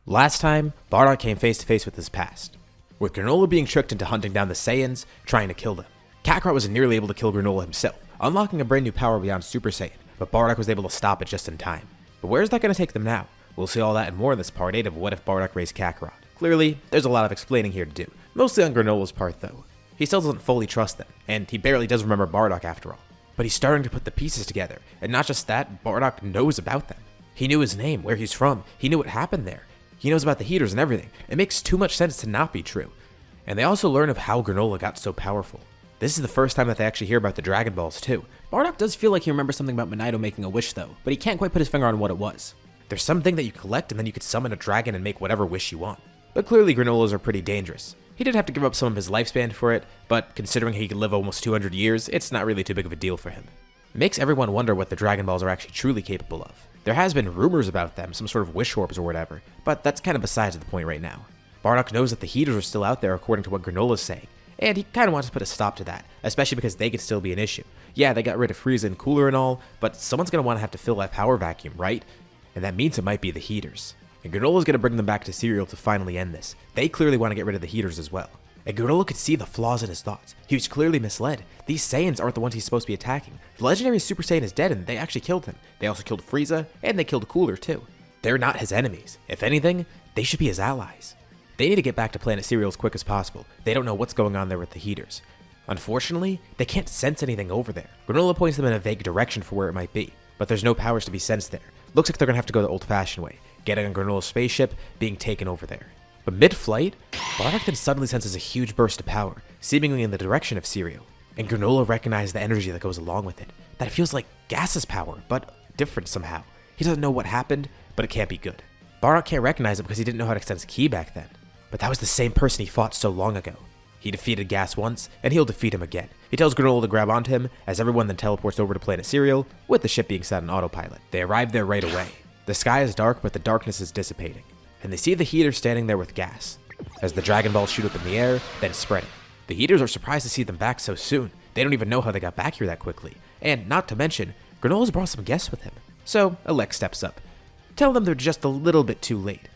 Last time, Bardock came face to face with his past, with Granolah being tricked into hunting down the Saiyans, trying to kill them. Kakarot was nearly able to kill Granolah himself, unlocking a brand new power beyond Super Saiyan, but Bardock was able to stop it just in time. But where is that going to take them now? We'll see all that and more in this part 8 of What If Bardock Raised Kakarot. Clearly, there's a lot of explaining here to do, mostly on Granolah's part though. He still doesn't fully trust them, and he barely does remember Bardock after all. But he's starting to put the pieces together, and not just that, Bardock knows about them. He knew his name, where he's from, he knew what happened there. He knows about the heaters and everything. It makes too much sense to not be true. And they also learn of how Granolah got so powerful. This is the first time that they actually hear about the Dragon Balls too. Bardock does feel like he remembers something about Monaido making a wish though, but he can't quite put his finger on what it was. There's something that you collect and then you could summon a dragon and make whatever wish you want. But clearly Granolahs are pretty dangerous. He did have to give up some of his lifespan for it, but considering he could live almost 200 years, it's not really too big of a deal for him. It makes everyone wonder what the Dragon Balls are actually truly capable of. There has been rumors about them, some sort of wish orbs or whatever, but that's kind of besides the point right now. Bardock knows that the heaters are still out there according to what Granolah's saying, and he kind of wants to put a stop to that, especially because they could still be an issue. Yeah, they got rid of Frieza and Cooler and all, but someone's going to want to have to fill that power vacuum, right? And that means it might be the heaters. And Granolah's going to bring them back to Cereal to finally end this. They clearly want to get rid of the heaters as well. And Granolah could see the flaws in his thoughts. He was clearly misled. These Saiyans aren't the ones he's supposed to be attacking. The legendary Super Saiyan is dead and they actually killed him. They also killed Frieza, and they killed Cooler too. They're not his enemies. If anything, they should be his allies. They need to get back to Planet Cereal as quick as possible. They don't know what's going on there with the heaters. Unfortunately, they can't sense anything over there. Granolah points them in a vague direction for where it might be, but there's no powers to be sensed there. Looks like they're gonna have to go the old-fashioned way, getting on Granolah's spaceship, being taken over there. But mid-flight, Bardock then suddenly senses a huge burst of power, seemingly in the direction of Cereal. And Granolah recognizes the energy that goes along with it, that it feels like Gas's power, but different somehow. He doesn't know what happened, but it can't be good. Bardock can't recognize it because he didn't know how to sense ki back then. But that was the same person he fought so long ago. He defeated Gas once, and he'll defeat him again. He tells Granolah to grab onto him, as everyone then teleports over to Planet Cereal, with the ship being set on autopilot. They arrive there right away. The sky is dark, but the darkness is dissipating. And they see the heaters standing there with Gas, as the Dragon Balls shoot up in the air, then spreading. The heaters are surprised to see them back so soon. They don't even know how they got back here that quickly. And not to mention, Granolah's brought some guests with him. So, Elec steps up, telling them they're just a little bit too late.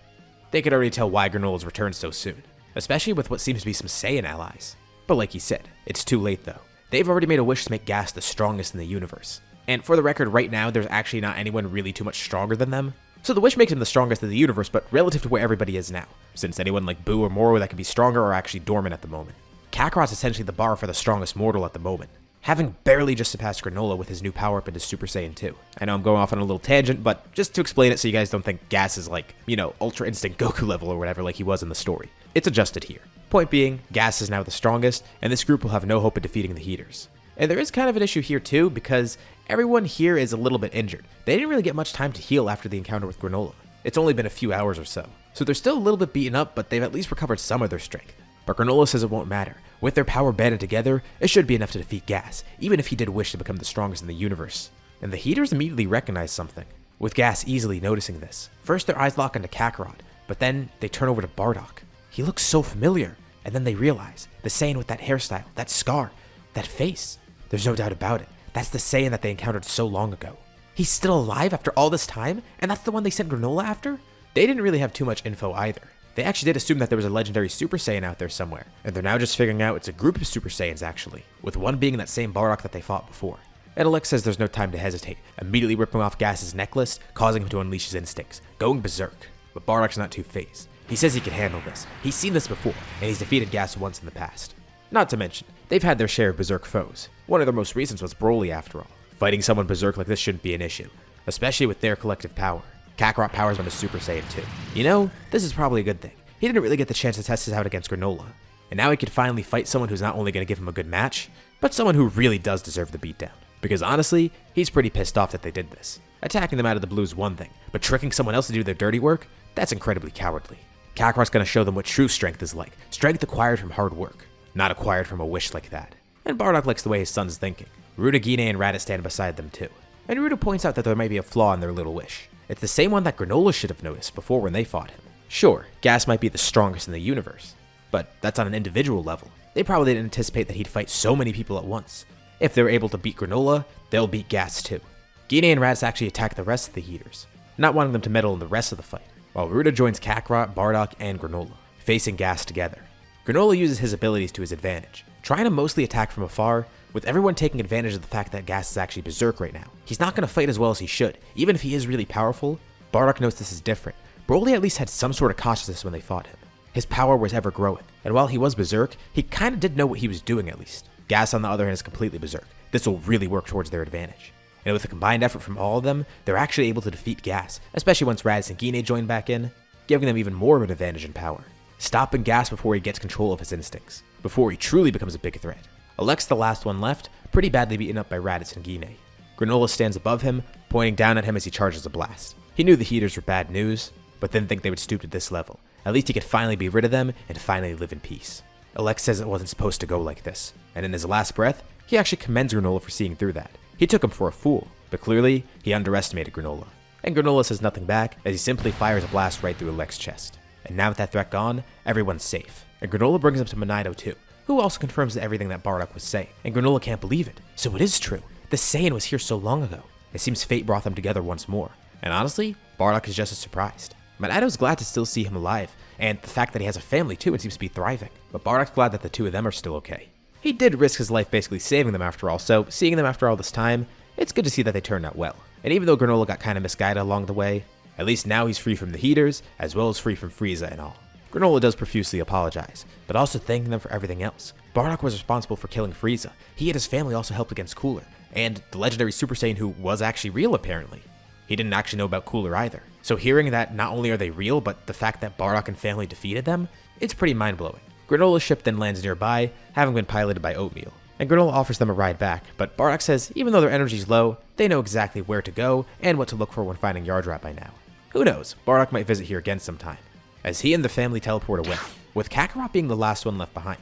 They could already tell why Granolah's returned so soon, especially with what seems to be some Saiyan allies. But like he said, it's too late though. They've already made a wish to make Gas the strongest in the universe. And for the record, right now, there's actually not anyone really too much stronger than them. So the wish makes him the strongest in the universe, but relative to where everybody is now, since anyone like Boo or Moro that could be stronger are actually dormant at the moment. Kakarot's essentially the bar for the strongest mortal at the moment, having barely just surpassed Granolah with his new power-up into Super Saiyan 2. I know I'm going off on a little tangent, but just to explain it so you guys don't think Gas is like, Ultra Instinct Goku level or whatever like he was in the story. It's adjusted here. Point being, Gas is now the strongest, and this group will have no hope of defeating the heaters. And there is kind of an issue here too, because everyone here is a little bit injured. They didn't really get much time to heal after the encounter with Granolah. It's only been a few hours or so. So they're still a little bit beaten up, but they've at least recovered some of their strength. But Granolah says it won't matter. With their power banded together, it should be enough to defeat Gas, even if he did wish to become the strongest in the universe. And the heaters immediately recognize something, with Gas easily noticing this. First their eyes lock onto Kakarot, but then they turn over to Bardock. He looks so familiar, and then they realize, the Saiyan with that hairstyle, that scar, that face. There's no doubt about it. That's the Saiyan that they encountered so long ago. He's still alive after all this time? And that's the one they sent Granolah after? They didn't really have too much info either. They actually did assume that there was a legendary Super Saiyan out there somewhere, and they're now just figuring out it's a group of Super Saiyans actually, with one being that same Bardock that they fought before. And Elec says there's no time to hesitate, immediately ripping off Gas's necklace, causing him to unleash his instincts, going berserk. But Bardock's not too fazed. He says he can handle this. He's seen this before, and he's defeated Gas once in the past. Not to mention, they've had their share of berserk foes. One of their most recent was Broly after all. Fighting someone berserk like this shouldn't be an issue, especially with their collective power. Kakarot powers him to Super Saiyan 2. This is probably a good thing. He didn't really get the chance to test this out against Granolah, and now he could finally fight someone who's not only going to give him a good match, but someone who really does deserve the beatdown. Because honestly, he's pretty pissed off that they did this. Attacking them out of the blue is one thing, but tricking someone else to do their dirty work, that's incredibly cowardly. Kakarot's going to show them what true strength is like, strength acquired from hard work, not acquired from a wish like that. And Bardock likes the way his son's thinking. Ruda, Gine, and Raditz stand beside them too. And Ruda points out that there might be a flaw in their little wish. It's the same one that Granolah should have noticed before when they fought him. Sure, Gas might be the strongest in the universe, but that's on an individual level. They probably didn't anticipate that he'd fight so many people at once. If they're able to beat Granolah, they'll beat Gas too. Gine and Raditz actually attack the rest of the heaters, not wanting them to meddle in the rest of the fight. while Ruda joins Kakarot, Bardock, and Granola, facing Gas together. Granola uses his abilities to his advantage, trying to mostly attack from afar, with everyone taking advantage of the fact that Gas is actually berserk right now. He's not going to fight as well as he should, even if he is really powerful. Bardock knows this is different. Broly at least had some sort of consciousness when they fought him. His power was ever growing, and while he was berserk, he kinda did know what he was doing at least. Gas on the other hand is completely berserk. This will really work towards their advantage. And with a combined effort from all of them, they're actually able to defeat Gas, especially once Raditz and Guine join back in, giving them even more of an advantage in power. Stopping Gas before he gets control of his instincts, before he truly becomes a big threat. Alex, the last one left, pretty badly beaten up by Raditz and Guine. Granola stands above him, pointing down at him as he charges a blast. He knew the heaters were bad news, but didn't think they would stoop to this level. At least he could finally be rid of them and finally live in peace. Alex says it wasn't supposed to go like this, and in his last breath, he actually commends Granola for seeing through that. He took him for a fool, but clearly, he underestimated Granola. And Granola says nothing back as he simply fires a blast right through Alex's chest. And now with that threat gone, everyone's safe. And Granola brings him to Monaido too, who also confirms everything that Bardock was saying. And Granola can't believe it. So it is true. The Saiyan was here so long ago. It seems fate brought them together once more. And honestly, Bardock is just as surprised. Monaido's glad to still see him alive, and the fact that he has a family too and seems to be thriving. But Bardock's glad that the two of them are still okay. He did risk his life basically saving them after all, so seeing them after all this time, it's good to see that they turned out well. And even though Granola got kinda misguided along the way, at least now he's free from the heaters, as well as free from Frieza and all. Granola does profusely apologize, but also thanking them for everything else. Bardock was responsible for killing Frieza. He and his family also helped against Cooler, and the legendary Super Saiyan who was actually real apparently. He didn't actually know about Cooler either. So hearing that not only are they real, but the fact that Bardock and family defeated them, it's pretty mind-blowing. Granola's ship then lands nearby, having been piloted by Oatmeal. And Granola offers them a ride back, but Bardock says even though their energy's low, they know exactly where to go and what to look for when finding Yardrat by now. Who knows, Bardock might visit here again sometime, as he and the family teleport away, with Kakarot being the last one left behind.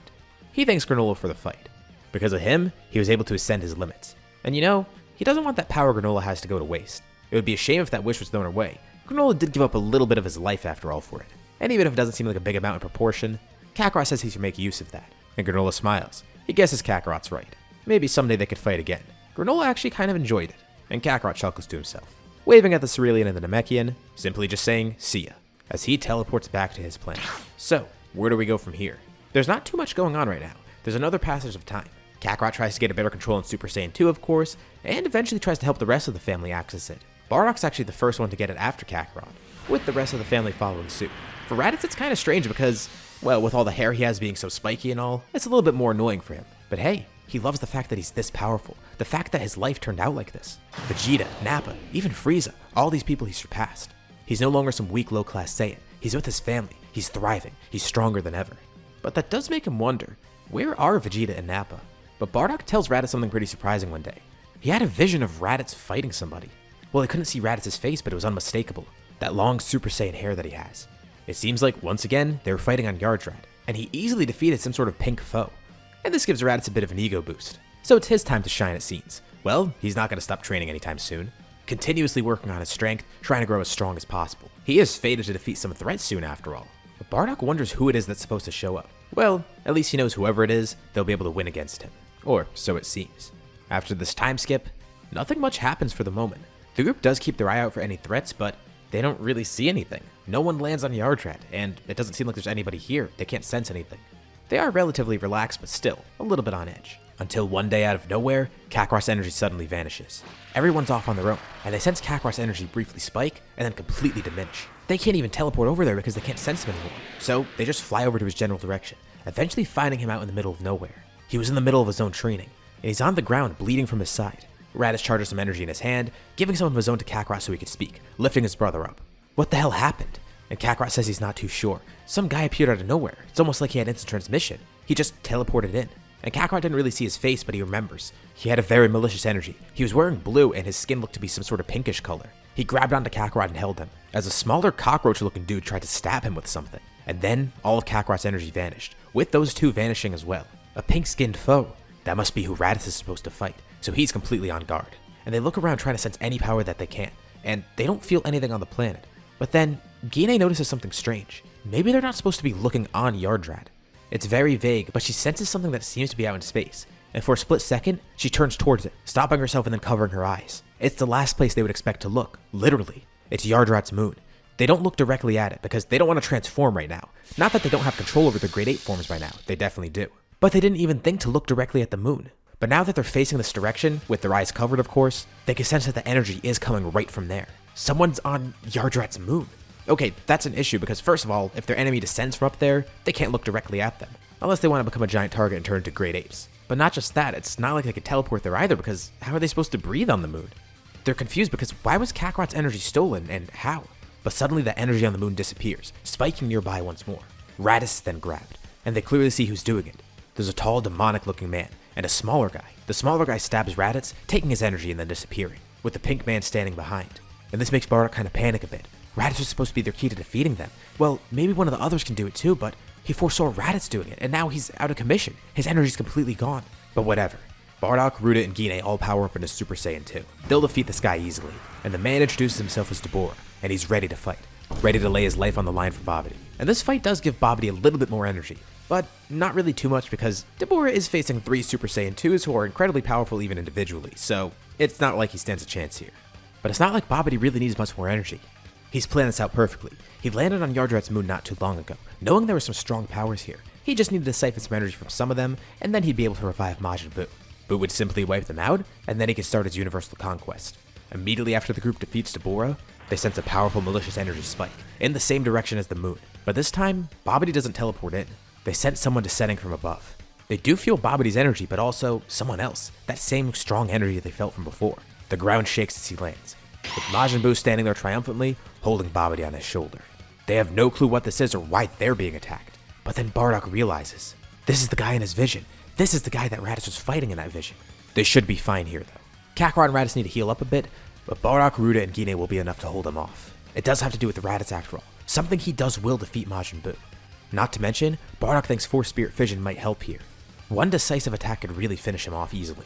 He thanks Granola for the fight. Because of him, he was able to ascend his limits. And you know, he doesn't want that power Granola has to go to waste. It would be a shame if that wish was thrown away. Granola did give up a little bit of his life after all for it. And even if it doesn't seem like a big amount in proportion, Kakarot says he should make use of that. And Granola smiles. He guesses Kakarot's right. Maybe someday they could fight again. Granola actually kind of enjoyed it, and Kakarot chuckles to himself, waving at the Cerulean and the Namekian, simply just saying, see ya, as he teleports back to his planet. So, where do we go from here? There's not too much going on right now. There's another passage of time. Kakarot tries to get a better control on Super Saiyan 2, of course, and eventually tries to help the rest of the family access it. Bardock's actually the first one to get it after Kakarot, with the rest of the family following suit. For Raditz, it's kind of strange because, well, with all the hair he has being so spiky and all, it's a little bit more annoying for him. But hey, he loves the fact that he's this powerful, the fact that his life turned out like this. Vegeta, Nappa, even Frieza, all these people he surpassed. He's no longer some weak, low-class Saiyan. He's with his family, he's thriving, he's stronger than ever. But that does make him wonder, where are Vegeta and Nappa? But Bardock tells Raditz something pretty surprising one day. He had a vision of Raditz fighting somebody. Well, he couldn't see Raditz's face, but it was unmistakable. That long Super Saiyan hair that he has. It seems like, once again, they were fighting on Yardrat, and he easily defeated some sort of pink foe. And this gives Raditz a bit of an ego boost. So it's his time to shine, it seems. Well, he's not going to stop training anytime soon. Continuously working on his strength, trying to grow as strong as possible. He is fated to defeat some threats soon after all. But Bardock wonders who it is that's supposed to show up. Well, at least he knows whoever it is, they'll be able to win against him. Or so it seems. After this time skip, nothing much happens for the moment. The group does keep their eye out for any threats, but they don't really see anything. No one lands on Yardrat, and it doesn't seem like there's anybody here. They can't sense anything. They are relatively relaxed, but still, a little bit on edge. Until one day out of nowhere, Kakarot's energy suddenly vanishes. Everyone's off on their own, and they sense Kakarot's energy briefly spike, and then completely diminish. They can't even teleport over there because they can't sense him anymore. So, they just fly over to his general direction, eventually finding him out in the middle of nowhere. He was in the middle of his own training, and he's on the ground bleeding from his side. Raditz charges some energy in his hand, giving some of his own to Kakarot so he could speak, lifting his brother up. What the hell happened? And Kakarot says he's not too sure. Some guy appeared out of nowhere. It's almost like he had instant transmission. He just teleported in. And Kakarot didn't really see his face, but he remembers. He had a very malicious energy. He was wearing blue, and his skin looked to be some sort of pinkish color. He grabbed onto Kakarot and held him, as a smaller cockroach-looking dude tried to stab him with something. And then, all of Kakarot's energy vanished, with those two vanishing as well. A pink-skinned foe. That must be who Raditz is supposed to fight, so he's completely on guard. And they look around trying to sense any power that they can, and they don't feel anything on the planet. But then, Guine notices something strange. Maybe they're not supposed to be looking on Yardrat. It's very vague, but she senses something that seems to be out in space, and for a split second, she turns towards it, stopping herself and then covering her eyes. It's the last place they would expect to look, literally. It's Yardrat's moon. They don't look directly at it because they don't want to transform right now. Not that they don't have control over their Grade 8 forms by now, they definitely do. But they didn't even think to look directly at the moon. But now that they're facing this direction, with their eyes covered of course, they can sense that the energy is coming right from there. Someone's on Yardrat's moon. Okay, that's an issue because first of all, if their enemy descends from up there, they can't look directly at them. Unless they want to become a giant target and turn into great apes. But not just that, it's not like they could teleport there either because how are they supposed to breathe on the moon? They're confused because why was Kakarot's energy stolen and how? But suddenly the energy on the moon disappears, spiking nearby once more. Raditz is then grabbed, and they clearly see who's doing it. There's a tall, demonic-looking man, and a smaller guy. The smaller guy stabs Raditz, taking his energy and then disappearing, with the pink man standing behind. And this makes Bardock kind of panic a bit. Raditz was supposed to be their key to defeating them. Well, maybe one of the others can do it too, but he foresaw Raditz doing it, and now he's out of commission. His energy's completely gone. But whatever. Bardock, Ruda, and Gine all power up into Super Saiyan 2. They'll defeat this guy easily, and the man introduces himself as Dabura, and he's ready to fight. Ready to lay his life on the line for Babidi. And this fight does give Babidi a little bit more energy, but not really too much because Dabura is facing 3 Super Saiyan 2s who are incredibly powerful even individually, so it's not like he stands a chance here. But it's not like Babidi really needs much more energy. He's planned this out perfectly. He landed on Yardrat's moon not too long ago, knowing there were some strong powers here. He just needed to siphon some energy from some of them, and then he'd be able to revive Majin Buu. Buu would simply wipe them out, and then he could start his universal conquest. Immediately after the group defeats Dabura, they sense a powerful malicious energy spike, in the same direction as the moon. But this time, Babidi doesn't teleport in. They sense someone descending from above. They do feel Babidi's energy, but also someone else, that same strong energy they felt from before. The ground shakes as he lands, with Majin Buu standing there triumphantly, holding Babidi on his shoulder. They have no clue what this is or why they're being attacked. But then Bardock realizes, this is the guy in his vision. This is the guy that Raditz was fighting in that vision. They should be fine here though. Kakarot and Raditz need to heal up a bit, but Bardock, Ruda, and Gine will be enough to hold him off. It does have to do with Raditz after all. Something he does will defeat Majin Buu. Not to mention, Bardock thinks Force Spirit Fission might help here. One decisive attack could really finish him off easily.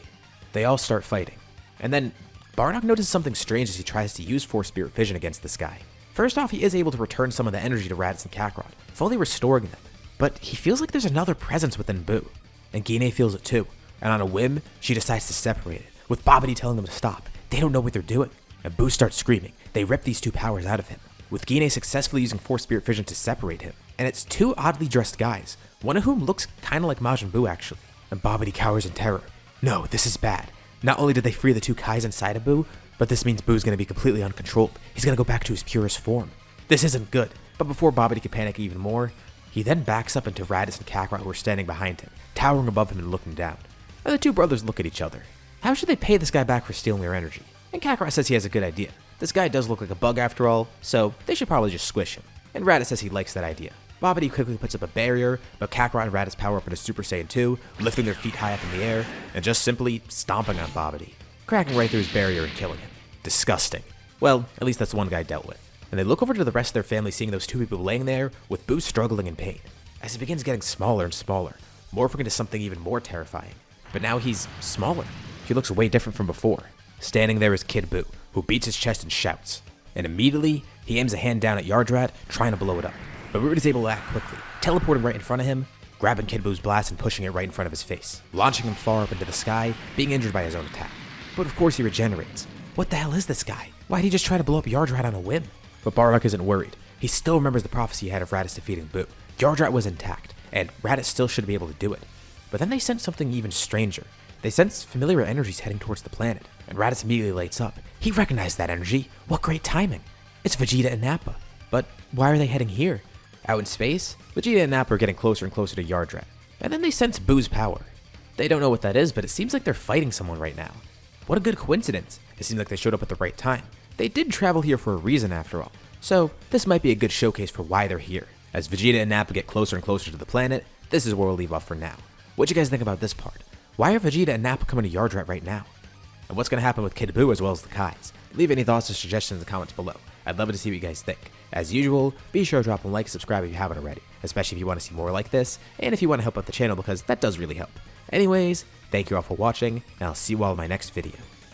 They all start fighting. And then, Bardock notices something strange as he tries to use Force Spirit Fission against this guy. First off, he is able to return some of the energy to Raditz and Kakarot, fully restoring them. But he feels like there's another presence within Buu. And Gine feels it too. And on a whim, she decides to separate it, with Babidi telling them to stop. They don't know what they're doing. And Buu starts screaming. They rip these two powers out of him, with Gine successfully using Force Spirit Fission to separate him. And it's 2 oddly dressed guys, one of whom looks kinda like Majin Buu actually. And Babidi cowers in terror. No, this is bad. Not only did they free the 2 Kais inside of Buu, but this means Buu's gonna be completely uncontrolled. He's gonna go back to his purest form. This isn't good. But before Babidi can panic even more, he then backs up into Raditz and Kakarot who are standing behind him, towering above him and looking down. And the 2 brothers look at each other. How should they pay this guy back for stealing their energy? And Kakarot says he has a good idea. This guy does look like a bug after all, so they should probably just squish him. And Raditz says he likes that idea. Babidi quickly puts up a barrier, but Kakarot and Raditz power up into Super Saiyan 2, lifting their feet high up in the air, and just simply stomping on Babidi, cracking right through his barrier and killing him. Disgusting. Well, at least that's one guy dealt with. And they look over to the rest of their family seeing those 2 people laying there, with Buu struggling in pain, as he begins getting smaller and smaller, morphing into something even more terrifying. But now he's smaller. He looks way different from before. Standing there is Kid Buu, who beats his chest and shouts. And immediately, he aims a hand down at Yardrat, trying to blow it up. But Rude is able to act quickly, teleporting right in front of him, grabbing Kid Buu's blast and pushing it right in front of his face, launching him far up into the sky, being injured by his own attack. But of course he regenerates. What the hell is this guy? Why'd he just try to blow up Yardrat on a whim? But Bardock isn't worried. He still remembers the prophecy he had of Raditz defeating Buu. Yardrat was intact, and Raditz still should be able to do it. But then they sense something even stranger. They sense familiar energies heading towards the planet, and Raditz immediately lights up. He recognized that energy. What great timing. It's Vegeta and Nappa. But why are they heading here? Out in space, Vegeta and Nappa are getting closer and closer to Yardrat. And then they sense Buu's power. They don't know what that is, but it seems like they're fighting someone right now. What a good coincidence. It seems like they showed up at the right time. They did travel here for a reason after all. So this might be a good showcase for why they're here. As Vegeta and Nappa get closer and closer to the planet, this is where we'll leave off for now. What do you guys think about this part? Why are Vegeta and Nappa coming to Yardrat right now? And what's going to happen with Kid Buu as well as the Kais? Leave any thoughts or suggestions in the comments below. I'd love to see what you guys think. As usual, be sure to drop a like and subscribe if you haven't already, especially if you want to see more like this, and if you want to help out the channel because that does really help. Anyways, thank you all for watching, and I'll see you all in my next video.